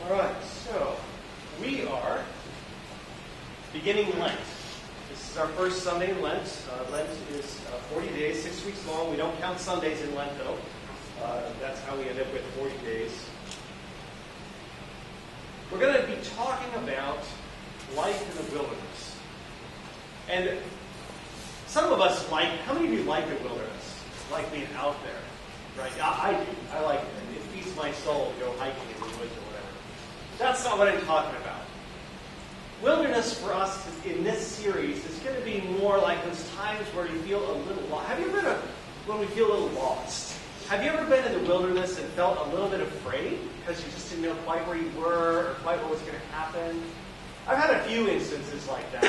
All right, so we are beginning Lent. This is our first Sunday in Lent. Lent is 40 days, 6 weeks long. We don't count Sundays in Lent, though. That's how we end up with 40 days. We're going to be talking about life in the wilderness. And some of us how many of you like the wilderness? Like being out there, right? I do. I like it. It feeds my soul to go hiking in the woods or whatever. That's not what I'm talking about. Wilderness for us in this series is going to be more like those times where you feel a little lost. Have you ever been when we feel a little lost? Have you ever been in the wilderness and felt a little bit afraid because you just didn't know quite where you were or quite what was going to happen? I've had a few instances like that.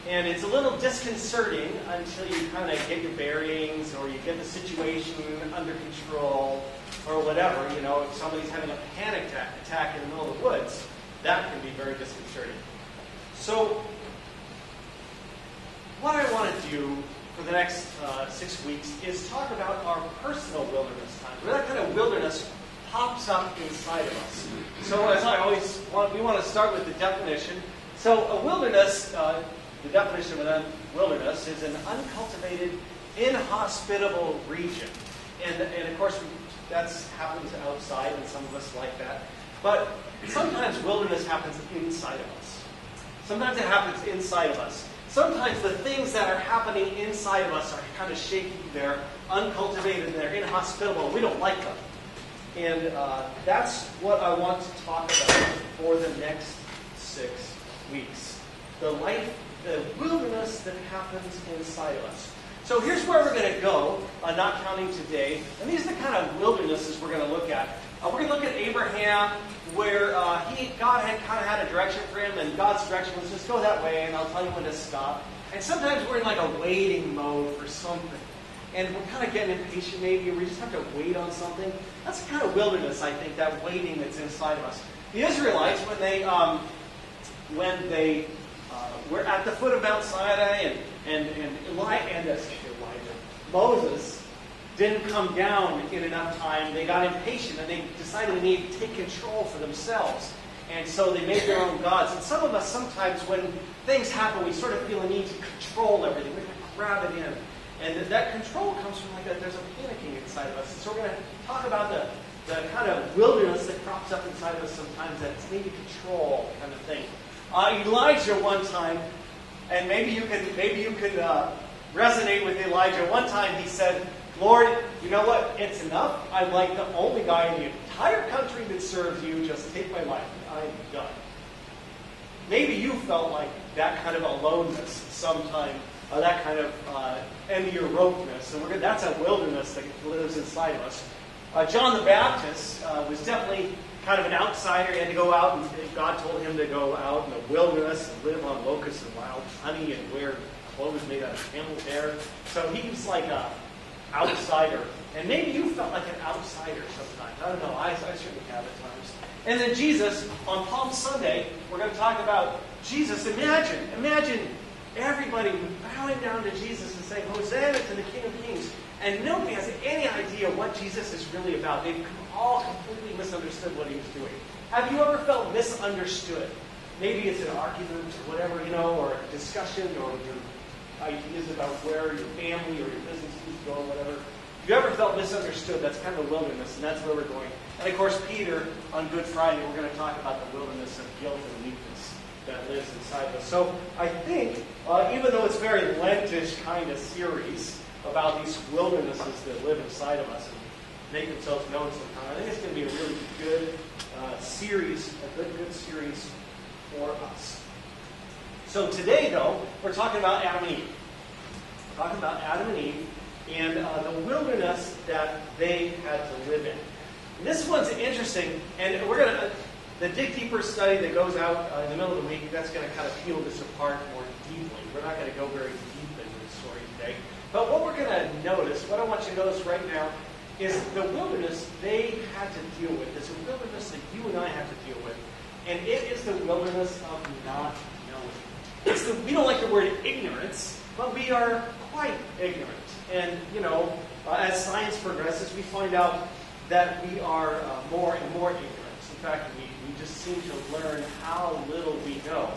And it's a little disconcerting until you kind of get your bearings or you get the situation under control or whatever. You know, if somebody's having a panic attack in the middle of the woods, that can be very disconcerting. So, what I want to do for the next 6 weeks is talk about our personal wilderness times, where that kind of wilderness pops up inside of us. So, as I always we want to start with the definition. So, a wilderness, the definition of a wilderness is an uncultivated, inhospitable region. And of course, that happens outside, and some of us like that. But sometimes wilderness happens inside of us. Sometimes it happens inside of us. Sometimes the things that are happening inside of us are kind of shaky. They're uncultivated, they're inhospitable. We don't like them. And that's what I want to talk about for the next 6 weeks. The wilderness that happens inside of us. So here's where we're going to go, not counting today. And these are the kind of wildernesses we're going to look at. We're going to look at Abraham, where God had kind of had a direction for him, and God's direction was just go that way, and I'll tell you when to stop. And sometimes we're in like a waiting mode for something. And we're kind of getting impatient maybe, or we just have to wait on something. That's the kind of wilderness, I think, that waiting that's inside of us. The Israelites, when they were at the foot of Mount Sinai, and Moses didn't come down in enough time, they got impatient and they decided they needed to take control for themselves. And so they made their own gods. And some of us sometimes when things happen, we sort of feel a need to control everything. We have to grab it in. And that control comes from there's a panicking inside of us. And so we're going to talk about the kind of wilderness that crops up inside of us sometimes that's maybe control kind of thing. Elijah one time, and maybe you could resonate with Elijah. One time he said, Lord, you know what? It's enough. I'm like the only guy in the entire country that serves you. Just take my life. I'm done. Maybe you felt like that kind of aloneness sometime, that kind of end-of-your-ropeness. And that's a wilderness that lives inside of us. John the Baptist was definitely kind of an outsider. He had to go out, and God told him to go out in the wilderness and live on locusts and wild honey and wear clothes made out of camel's hair. So he was like a outsider. And maybe you felt like an outsider sometimes. I don't know. I certainly have at times. And then Jesus, on Palm Sunday, we're going to talk about Jesus. Imagine everybody bowing down to Jesus and saying, Hosanna to the King of Kings. And nobody has any idea what Jesus is really about. They've all completely misunderstood what he was doing. Have you ever felt misunderstood? Maybe it's an argument or whatever, or a discussion or your ideas about where your family or your business is going, whatever. If you ever felt misunderstood, that's kind of a wilderness, and that's where we're going. And of course, Peter, on Good Friday, we're going to talk about the wilderness of guilt and weakness that lives inside of us. So I think, even though it's a very Lentish kind of series about these wildernesses that live inside of us and make themselves known sometime, I think it's going to be a really good series, a good series for us. So today, though, we're talking about Adam and Eve. We're talking about Adam and Eve and the wilderness that they had to live in. And this one's interesting, and we're going to, the Dig Deeper study that goes out in the middle of the week, that's going to kind of peel this apart more deeply. We're not going to go very deep into the story today. But what we're going to notice, what I want you to notice right now, is the wilderness they had to deal with. It's a wilderness that you and I have to deal with. And it is the wilderness of not knowing. We don't like the word ignorance, but we are quite ignorant. And, as science progresses, we find out that we are more and more ignorant. fact that we just seem to learn how little we know.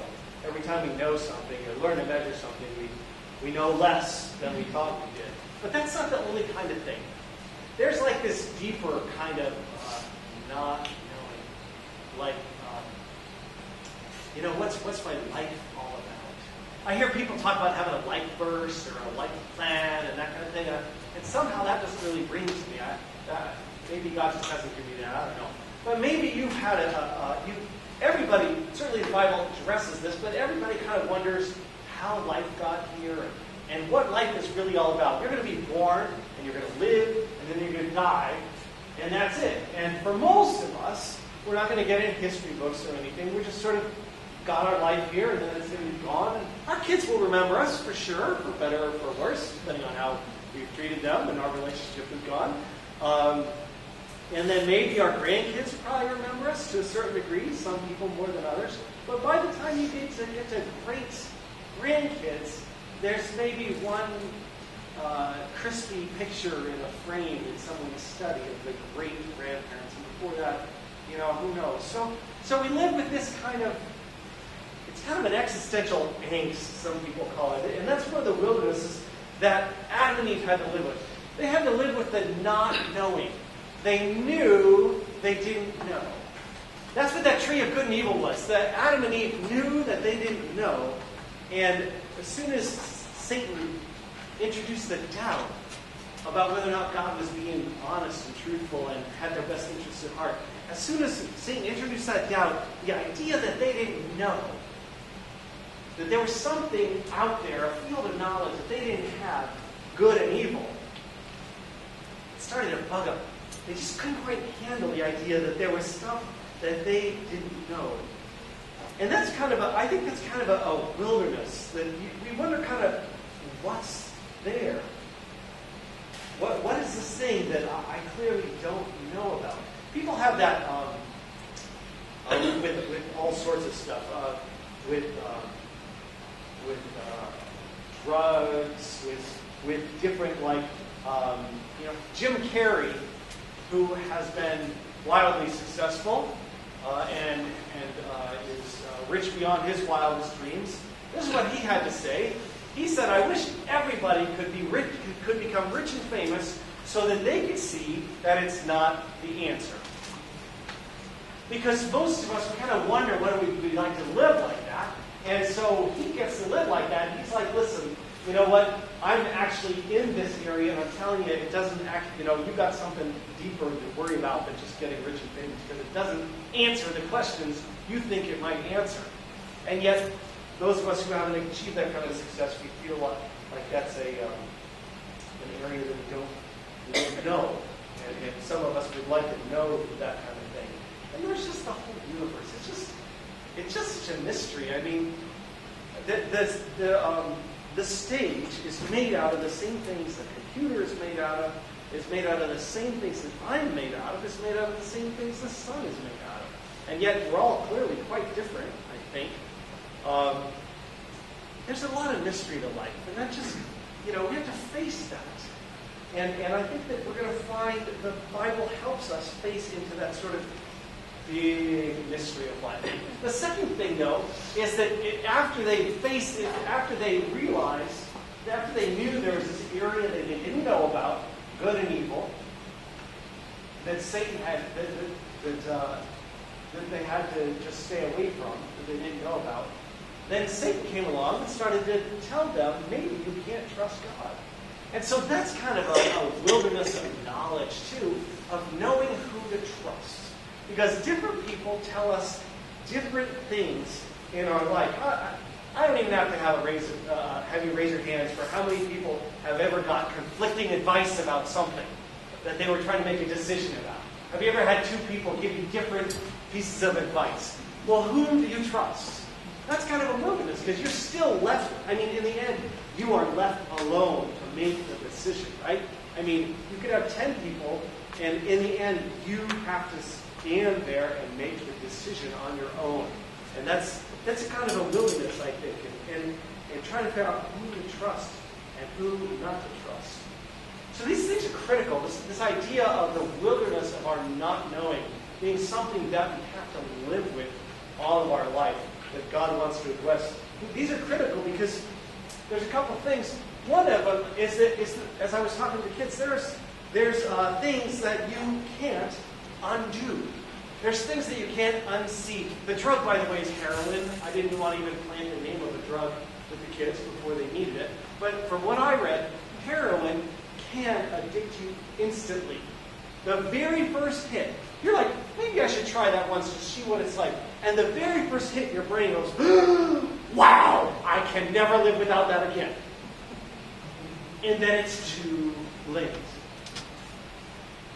Every time we know something or learn to measure something, we know less than we thought we did. But that's not the only kind of thing. There's like this deeper kind of not knowing. Like, what's my life all about? I hear people talk about having a life verse or a life plan and that kind of thing. And somehow that doesn't really ring to me. Maybe God just hasn't given me that. I don't know. But maybe you've had everybody, certainly the Bible addresses this, but everybody kind of wonders how life got here and what life is really all about. You're going to be born, and you're going to live, and then you're going to die, and that's it. And for most of us, we're not going to get in history books or anything. We're just sort of got our life here, and then it's going to be gone. And our kids will remember us, for sure, for better or for worse, depending on how we've treated them and our relationship with God. And then maybe our grandkids probably remember us to a certain degree, some people more than others. But by the time you get to great grandkids, there's maybe one crispy picture in a frame in someone's study of the great grandparents. And before that, who knows? So we live with this kind of, it's kind of an existential angst, some people call it. And that's one of the wildernesses that Adam and Eve had to live with. They had to live with the not knowing. They knew they didn't know. That's what that tree of good and evil was. That Adam and Eve knew that they didn't know. And as soon as Satan introduced the doubt about whether or not God was being honest and truthful and had their best interests at heart, as soon as Satan introduced that doubt, the idea that they didn't know, that there was something out there, a field of knowledge that they didn't have, good and evil, it started to bug them. They just couldn't quite handle the idea that there was stuff that they didn't know. And that's kind of I think that's kind of a wilderness that we wonder kind of what's there. What is this thing that I clearly don't know about? People have that with all sorts of stuff, with drugs, with different Jim Carrey, who has been wildly successful and is rich beyond his wildest dreams. This is what he had to say. He said, "I wish everybody could be rich, could become rich and famous, so that they could see that it's not the answer." Because most of us kind of wonder whether we'd like to live like that, and so he gets to live like that. And he's like, "Listen, you know what? I'm actually in this area, and I'm telling you, it doesn't act. You've got something deeper to worry about than just getting rich and famous, because it doesn't answer the questions you think it might answer." And yet, those of us who haven't achieved that kind of success, we feel like that's an area that we don't know, and some of us would like to know that kind of thing. And there's just the whole universe. It's just such a mystery. I mean, the stage is made out of the same things the computer is made out of. It's made out of the same things that I'm made out of. It's made out of the same things the sun is made out of. And yet we're all clearly quite different, I think. There's a lot of mystery to life. And that just, we have to face that. And I think that we're going to find the Bible helps us face into that sort of big mystery of life. The second thing, though, is that after they faced it, after they realized, after they knew there was this area that they didn't know about, good and evil, that Satan had, that they had to just stay away from, that they didn't know about, then Satan came along and started to tell them, maybe you can't trust God. And so that's kind of a wilderness of knowledge, too, of knowing who to trust. Because different people tell us different things in our life. I don't even have to have you raise your hands for how many people have ever got conflicting advice about something that they were trying to make a decision about. Have you ever had two people give you different pieces of advice? Well, whom do you trust? That's kind of a wilderness, because you're still left, in the end, you are left alone to make the decision, right? You could have 10 people, and in the end, you have to stand there and make the decision on your own. And that's a kind of a wilderness, I think, and trying to figure out who to trust and who not to trust. So these things are critical. This idea of the wilderness of our not knowing being something that we have to live with all of our life, that God wants to address. These are critical because there's a couple of things. One of them is that, as I was talking to kids, there's things that you can't undo. There's things that you can't unsee. The drug, by the way, is heroin. I didn't want to even plan the name of a drug with the kids before they needed it. But from what I read, heroin can addict you instantly. The very first hit, you're like, maybe I should try that once to see what it's like. And the very first hit, your brain goes, wow, I can never live without that again. And then it's too late.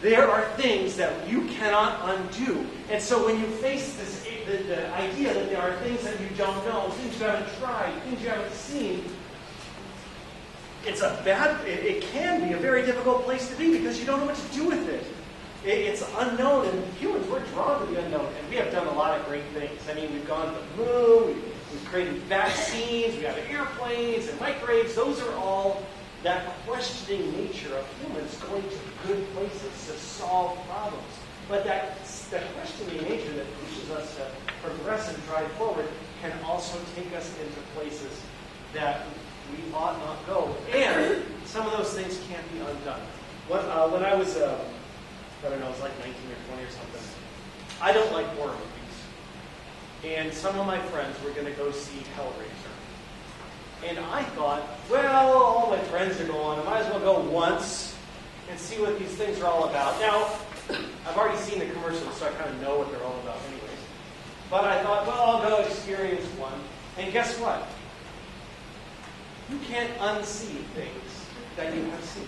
There are things that you cannot undo. And so when you face this, the idea that there are things that you don't know, things you haven't tried, things you haven't seen, it can be a very difficult place to be because you don't know what to do with it. It's unknown, and humans, we're drawn to the unknown. And we have done a lot of great things. I mean, we've gone to the moon, we've created vaccines, we have airplanes and microwaves. Those are all that questioning nature of humans going to good places to solve problems. But that questioning nature that pushes us to progress and drive forward can also take us into places that we ought not go. And some of those things can't be undone. When I was, I don't know, it was like 19 or 20 or something, I don't like horror movies. And some of my friends were going to go see Hellraiser. And I thought, well, all my friends are going, I might as well go once and see what these things are all about. Now, I've already seen the commercials, so I kind of know what they're all about anyways. But I thought, well, I'll go experience one. And guess what? You can't unsee things that you have seen.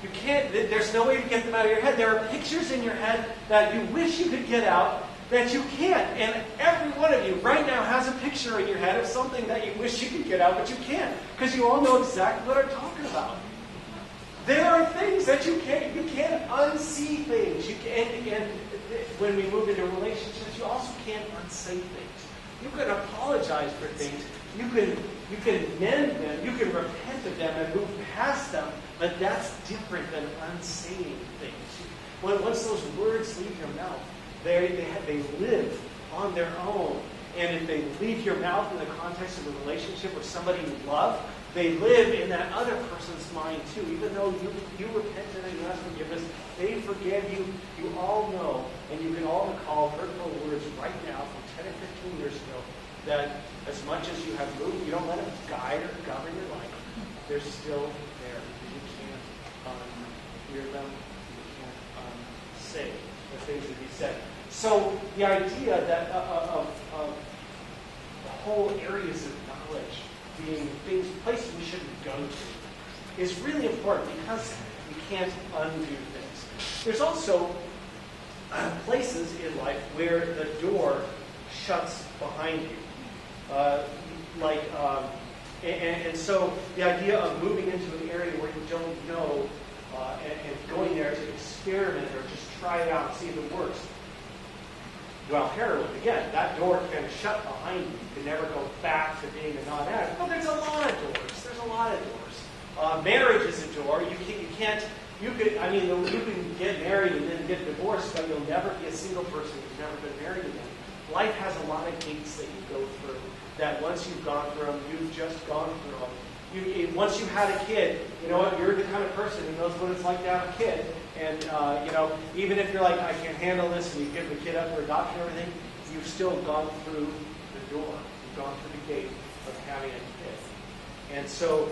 You can't, there's no way to get them out of your head. There are pictures in your head that you wish you could get out that you can't. And every one of you right now has a picture in your head of something that you wish you could get out, but you can't. Because you all know exactly what I'm talking about. There are things that you can't unsee things. And when we move into relationships, you also can't unsay things. You can apologize for things. You can mend them. You can repent of them and move past them. But that's different than unsaying things. Once those words leave your mouth, they live on their own. And if they leave your mouth in the context of a relationship with somebody you love, they live in that other person's mind too. Even though you repented and you asked forgiveness, they forgive you. You all know, and you can all recall hurtful words right now from 10 or 15 years ago that as much as you have moved, you don't let them guide or govern your life. They're still there. You can't hear them. You can't say the things that he said. So the idea that of whole areas of knowledge being things, places we shouldn't go to, is really important because we can't undo things. There's also places in life where the door shuts behind you. And so the idea of moving into an area where you don't know and going there to experiment or just try it out and see if it works. Well, heroin, again, that door can shut behind you. You can never go back to being a non-addict. But there's a lot of doors. There's a lot of doors. Marriage is a door. You can get married and then get divorced, but you'll never be a single person who's never been married again. Life has a lot of gates that you go through, that once you've gone through them, you've just gone through them. Once you had a kid, you know what? You're the kind of person who knows what it's like to have a kid. And, even if you're like, I can't handle this, and you give the kid up for adoption and everything, you've still gone through the door. You've gone through the gate of having a kid. And so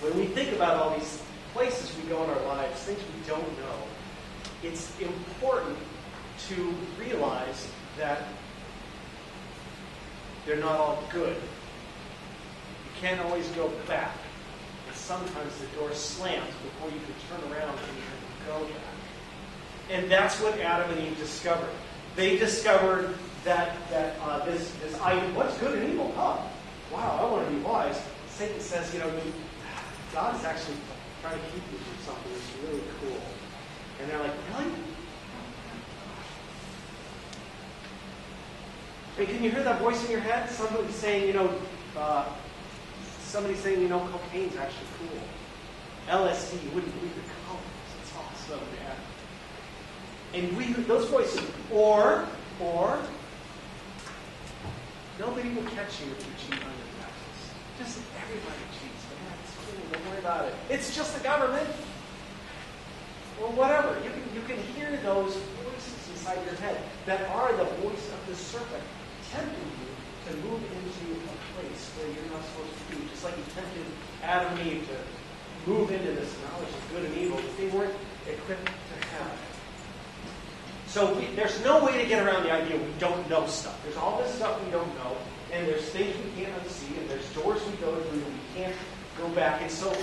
when we think about all these places we go in our lives, things we don't know, it's important to realize that they're not all good. You can't always go back. And sometimes the door slams before you can turn around and you can go back. And that's what Adam and Eve discovered. They discovered that this item, what's good and evil? Huh? Wow, I want to be wise. Satan says, God is actually trying to keep you from something that's really cool. And they're like, really? Hey, can you hear that voice in your head? Somebody saying, cocaine's actually cool. LSD, you wouldn't believe the colors. It's awesome, man. And those voices, or, nobody will catch you if you cheat on your taxes. Just everybody cheats. Man, it's cool. Don't worry about it. It's just the government. Or whatever. You can hear those voices inside your head that are the voice of the serpent, tempting you to move into a place where you're not supposed to be. Just like he tempted Adam and Eve to move into this knowledge of good and evil that they weren't equipped to have. So there's no way to get around the idea we don't know stuff. There's all this stuff we don't know, and there's things we can't unsee, and there's doors we go through that we can't go back. And so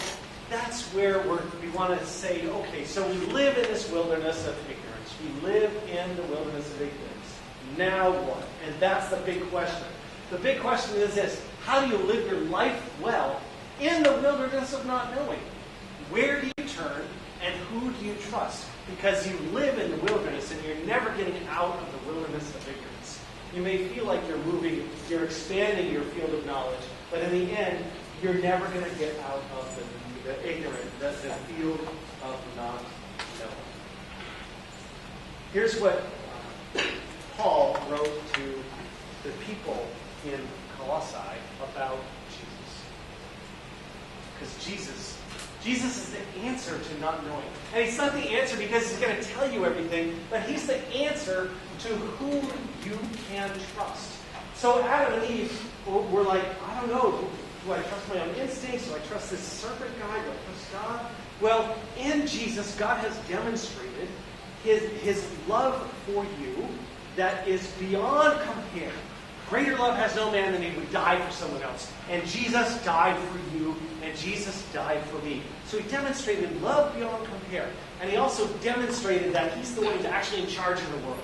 that's where we want to say, okay, so we live in this wilderness of ignorance. We live in the wilderness of ignorance. Now what? And that's the big question. The big question is this: how do you live your life well in the wilderness of not knowing? Where do you turn, and who do you trust? Because you live in the wilderness and you're never getting out of the wilderness of ignorance. You may feel like you're moving, you're expanding your field of knowledge, but in the end, you're never going to get out of the ignorant, the field of not knowing. Here's what Paul wrote to the people in Colossae about Jesus. Because Jesus is the answer to not knowing. And he's not the answer because he's going to tell you everything, but he's the answer to whom you can trust. So Adam and Eve were like, I don't know, do I trust my own instincts? Do I trust this serpent guy? Do I trust God? Well, in Jesus, God has demonstrated his love for you that is beyond compare. Greater love has no man than he would die for someone else. And Jesus died for you, and Jesus died for me. So he demonstrated love beyond compare. And he also demonstrated that he's the one who's actually in charge of the world.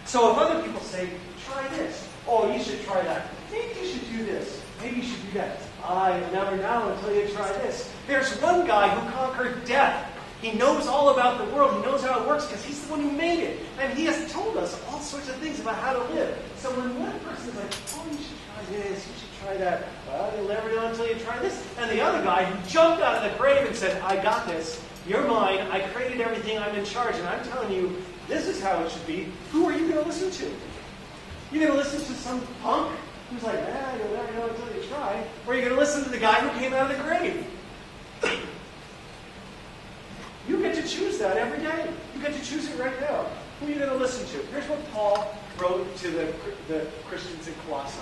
So if other people say, try this. Oh, you should try that. Maybe you should do this. Maybe you should do that. I never know until you try this. There's one guy who conquered death. He knows all about the world. He knows how it works because he's the one who made it. And he has told us all sorts of things about how to live. So when one person is like, oh, you should try this, you should try that. Well, you'll never know until you try this. And the other guy who jumped out of the grave and said, I got this. You're mine. I created everything. I'm in charge. And I'm telling you, this is how it should be. Who are you going to listen to? You're going to listen to some punk who's like, you'll never know until you try. Or you're going to listen to the guy who came out of the grave. You get to choose that every day. You get to choose it right now. Who are you going to listen to? Here's what Paul wrote to the Christians in Colossae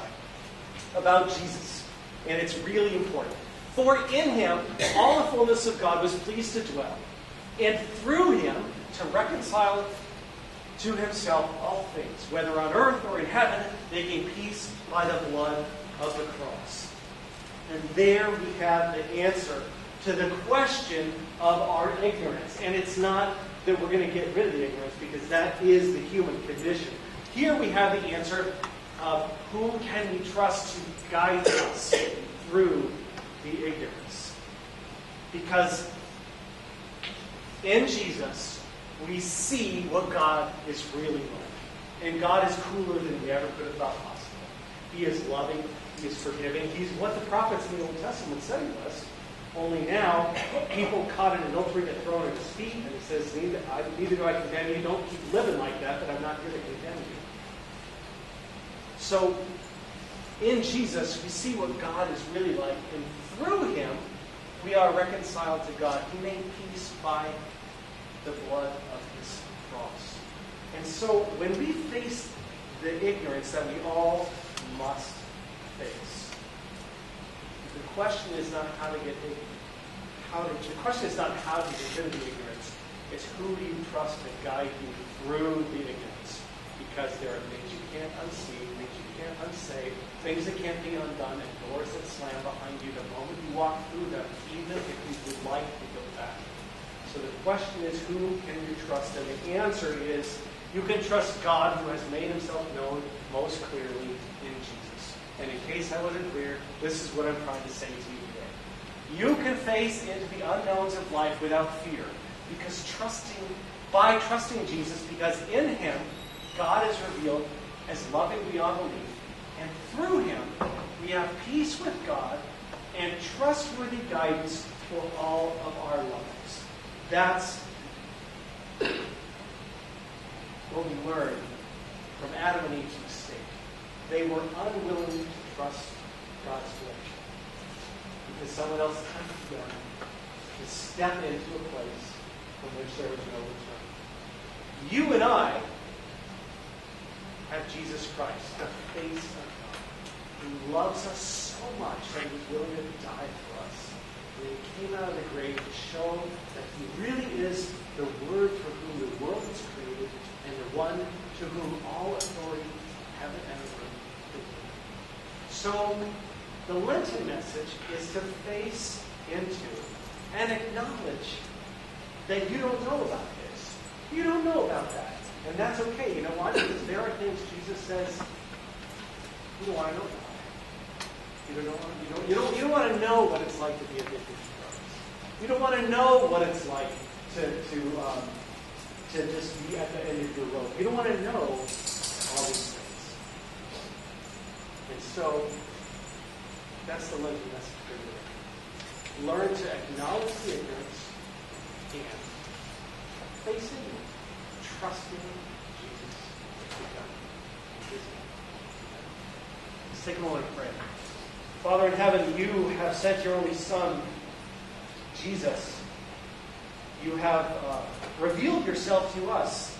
about Jesus. And it's really important. For in him all the fullness of God was pleased to dwell, and through him to reconcile to himself all things, whether on earth or in heaven, making peace by the blood of the cross. And there we have the answer to the question of our ignorance. And it's not that we're going to get rid of the ignorance, because that is the human condition. Here we have the answer of whom can we trust to guide us through the ignorance. Because in Jesus, we see what God is really like. And God is cooler than we ever could have thought possible. He is loving. He is forgiving. He's what the prophets in the Old Testament said he was. Only now, people caught in adultery get thrown at his feet, and he says, neither do I condemn you. Don't keep living like that, but I'm not here to condemn you. So, in Jesus, we see what God is really like, and through him, we are reconciled to God. He made peace by the blood of his cross. And so, when we face the ignorance that we all must face, the question is not how to get ignorant. The question is not how to get rid of the ignorance. It's who do you trust to guide you through the ignorance. Because there are things you can't unsee, things you can't unsay, things that can't be undone, and doors that slam behind you the moment you walk through them, even if you would like to go back. So the question is, who can you trust? And the answer is, you can trust God, who has made himself known most clearly in Jesus. And in case I wasn't clear, this is what I'm trying to say to you today. You can face into the unknowns of life without fear, because by trusting Jesus, because in him, God is revealed as loving beyond belief, and through him, we have peace with God and trustworthy guidance for all of our lives. That's what we learn from Adam and Eve's mistake. They were unwilling to trust God's direction because someone else tempted them to step into a place from which there was no return. You and I have Jesus Christ, the face of God, who loves us so much that he was willing to die for us. And he came out of the grave to show that he really is the Word for whom the world was created and the one to whom all authority in heaven and earth is given. So the Lenten message is to face into and acknowledge that you don't know about this. You don't know about that. And that's okay. You know why? Because there are things Jesus says you don't want to know about. You don't want to know what it's like to be addicted to drugs. You don't want to know what it's like to just be at the end of your rope. You don't want to know all these things. And so that's the Lenten message for you. Learn to acknowledge the ignorance and face it, trusting Jesus to God. Let's take a moment to pray. Father in heaven, you have sent your only Son, Jesus. You have revealed yourself to us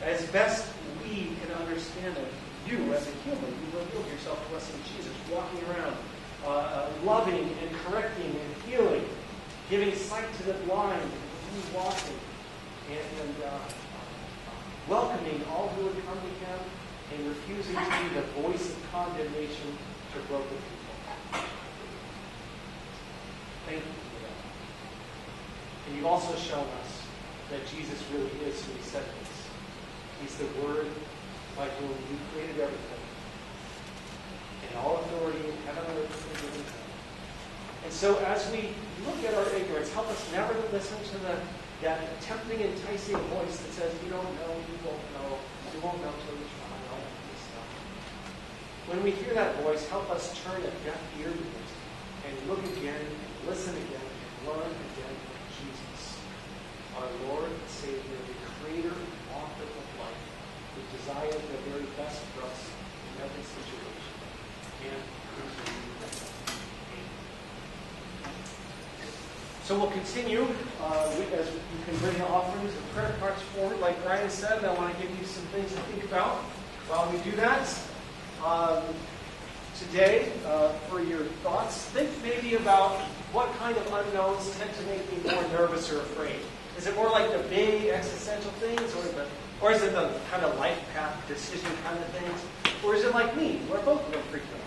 as best we can understand it. You, as a human, you revealed yourself to us in Jesus, walking around, loving and correcting and healing, giving sight to the blind, and walking, and welcoming all who would come to him, and refusing to be the voice of condemnation to broken people. Thank you for that. And you've also shown us that Jesus really is who he said he is. He's the Word by whom you created everything. And all authority in heaven and earth is given to him. And so as we look at our ignorance, help us never to listen to that tempting, enticing voice that says, you don't know, you won't know, you won't know till you try, all that kind of stuff. When we hear that voice, help us turn a deaf ear to it and look again, and listen again, and learn again from Jesus, our Lord and Savior, the Creator and Author of life, who desires the very best for us in every situation. And so we'll continue as you can bring the offerings and prayer cards forward. Like Brian said, I want to give you some things to think about while we do that. Today, for your thoughts, think maybe about what kind of unknowns tend to make me more nervous or afraid. Is it more like the big existential things, or is it the kind of life path decision kind of things? Or is it like me, where both of them freak me out?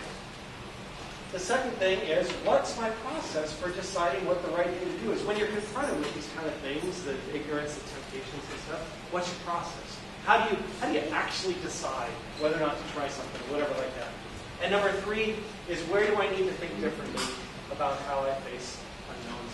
The second thing is, what's my process for deciding what the right thing to do is? When you're confronted with these kind of things, the ignorance, the temptations and stuff, what's your process? How do you actually decide whether or not to try something, whatever like that? And number 3 is, where do I need to think differently about how I face unknowns